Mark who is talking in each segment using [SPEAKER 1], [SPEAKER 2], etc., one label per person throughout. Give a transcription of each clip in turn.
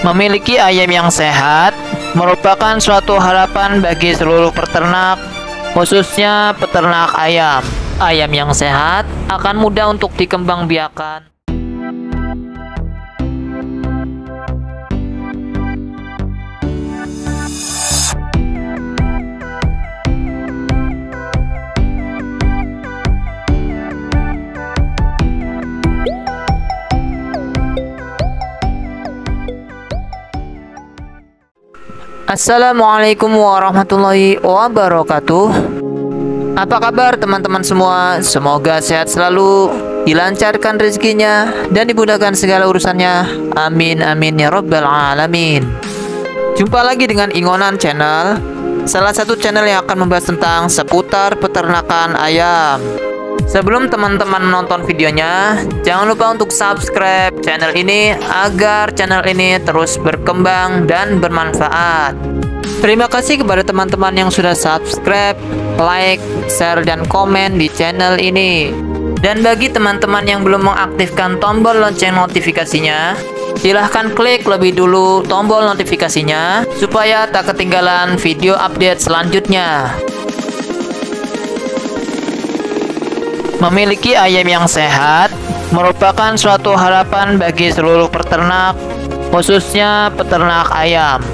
[SPEAKER 1] Memiliki ayam yang sehat merupakan suatu harapan bagi seluruh peternak, khususnya peternak ayam. Ayam yang sehat akan mudah untuk dikembangbiakan. Assalamualaikum warahmatullahi wabarakatuh. Apa kabar teman-teman semua? Semoga sehat selalu, dilancarkan rezekinya, dan dimudahkan segala urusannya. Amin amin ya rabbal alamin. Jumpa lagi dengan Ingonan Channel, salah satu channel yang akan membahas tentang seputar peternakan ayam. Sebelum teman-teman menonton videonya, jangan lupa untuk subscribe channel ini agar channel ini terus berkembang dan bermanfaat. Terima kasih kepada teman-teman yang sudah subscribe, like, share, dan komen di channel ini. Dan bagi teman-teman yang belum mengaktifkan tombol lonceng notifikasinya, silahkan klik lebih dulu tombol notifikasinya supaya tak ketinggalan video update selanjutnya. Memiliki ayam yang sehat merupakan suatu harapan bagi seluruh peternak, khususnya peternak ayam.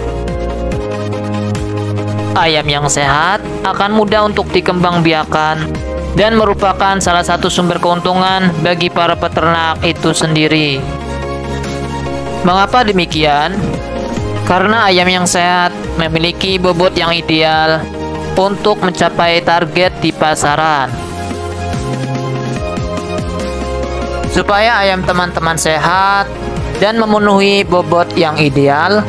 [SPEAKER 1] Ayam yang sehat akan mudah untuk dikembangbiakan dan merupakan salah satu sumber keuntungan bagi para peternak itu sendiri. Mengapa demikian? Karena ayam yang sehat memiliki bobot yang ideal untuk mencapai target di pasaran. Supaya ayam teman-teman sehat dan memenuhi bobot yang ideal,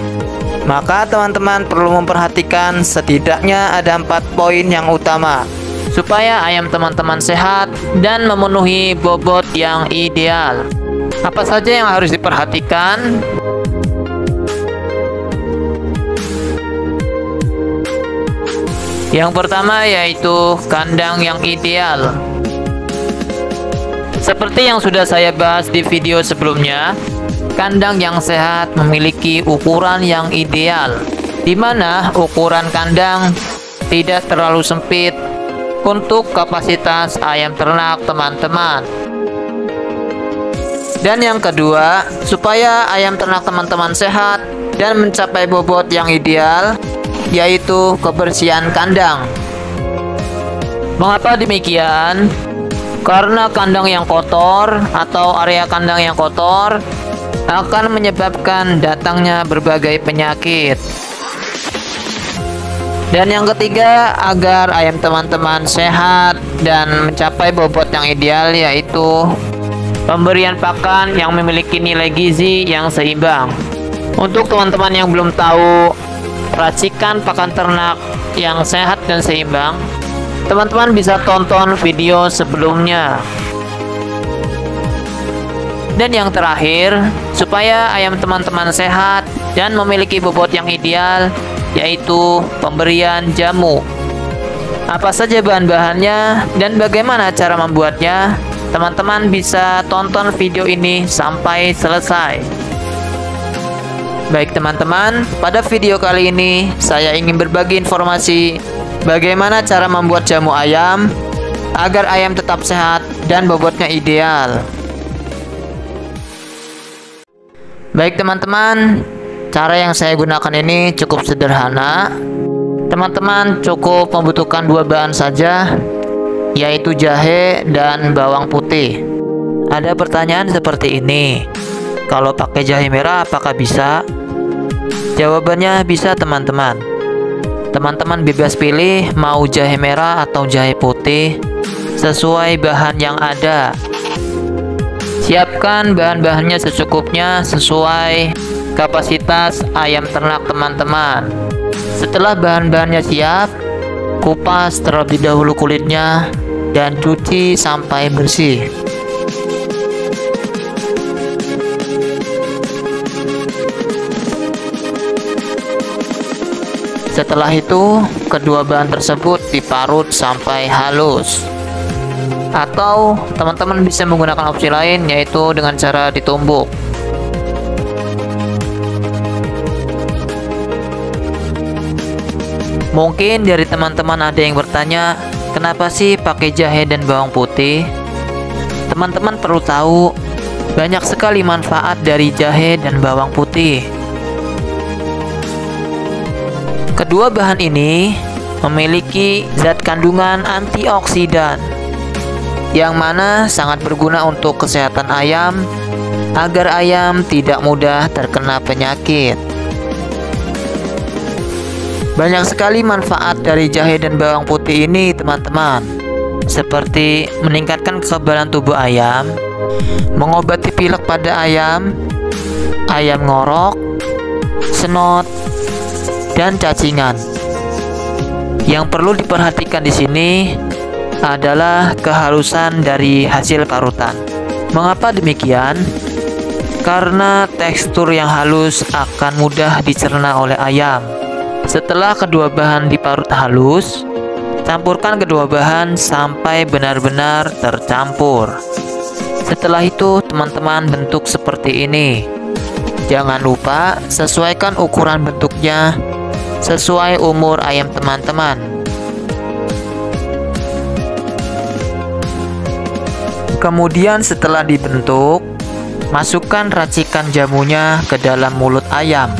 [SPEAKER 1] maka teman-teman perlu memperhatikan setidaknya ada 4 poin yang utama supaya ayam teman-teman sehat dan memenuhi bobot yang ideal. Apa saja yang harus diperhatikan? Yang pertama yaitu kandang yang ideal. Seperti yang sudah saya bahas di video sebelumnya, kandang yang sehat memiliki ukuran yang ideal, di mana ukuran kandang tidak terlalu sempit untuk kapasitas ayam ternak teman-teman. Dan yang kedua, supaya ayam ternak teman-teman sehat dan mencapai bobot yang ideal, yaitu kebersihan kandang. Mengapa demikian? Karena kandang yang kotor atau area kandang yang kotor akan menyebabkan datangnya berbagai penyakit. Dan yang ketiga, agar ayam teman-teman sehat dan mencapai bobot yang ideal, yaitu pemberian pakan yang memiliki nilai gizi yang seimbang. Untuk teman-teman yang belum tahu racikan pakan ternak yang sehat dan seimbang, teman-teman bisa tonton video sebelumnya. Dan yang terakhir, supaya ayam teman-teman sehat dan memiliki bobot yang ideal, yaitu pemberian jamu. Apa saja bahan-bahannya dan bagaimana cara membuatnya, teman-teman bisa tonton video ini sampai selesai. Baik teman-teman, pada video kali ini saya ingin berbagi informasi bagaimana cara membuat jamu ayam agar ayam tetap sehat dan bobotnya ideal. Baik teman-teman, cara yang saya gunakan ini cukup sederhana. Teman-teman cukup membutuhkan 2 bahan saja, yaitu jahe dan bawang putih. Ada pertanyaan seperti ini, kalau pakai jahe merah apakah bisa? Jawabannya bisa teman-teman. Teman-teman bebas pilih mau jahe merah atau jahe putih sesuai bahan yang ada. Siapkan bahan-bahannya secukupnya sesuai kapasitas ayam ternak teman-teman. Setelah bahan-bahannya siap, kupas terlebih dahulu kulitnya dan cuci sampai bersih. Setelah itu, kedua bahan tersebut diparut sampai halus. Atau teman-teman bisa menggunakan opsi lain, yaitu dengan cara ditumbuk. Mungkin dari teman-teman ada yang bertanya, kenapa sih pakai jahe dan bawang putih? Teman-teman perlu tahu, banyak sekali manfaat dari jahe dan bawang putih. Kedua bahan ini memiliki zat kandungan antioksidan, yang mana sangat berguna untuk kesehatan ayam, agar ayam tidak mudah terkena penyakit. Banyak sekali manfaat dari jahe dan bawang putih ini, teman-teman, seperti meningkatkan kekebalan tubuh ayam, mengobati pilek pada ayam, ayam ngorok, senot, dan cacingan. Yang perlu diperhatikan di sini adalah kehalusan dari hasil parutan. Mengapa demikian? Karena tekstur yang halus akan mudah dicerna oleh ayam. Setelah kedua bahan diparut halus, campurkan kedua bahan sampai benar-benar tercampur. Setelah itu, teman-teman, bentuk seperti ini. Jangan lupa sesuaikan ukuran bentuknya sesuai umur ayam teman-teman. Kemudian setelah dibentuk, masukkan racikan jamunya ke dalam mulut ayam.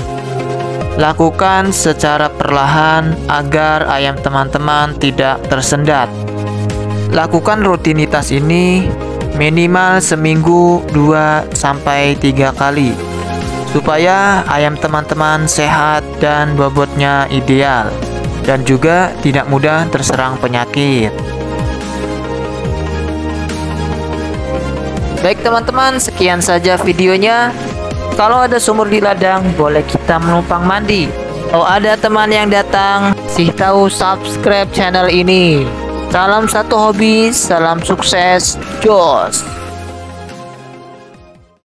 [SPEAKER 1] Lakukan secara perlahan agar ayam teman-teman tidak tersendat. Lakukan rutinitas ini minimal seminggu 2-3 kali, supaya ayam teman-teman sehat dan bobotnya ideal, dan juga tidak mudah terserang penyakit. Baik teman-teman, sekian saja videonya. Kalau ada sumur di ladang, boleh kita menumpang mandi. Kalau ada teman yang datang, kasih tahu subscribe channel ini. Salam satu hobi, salam sukses, jos.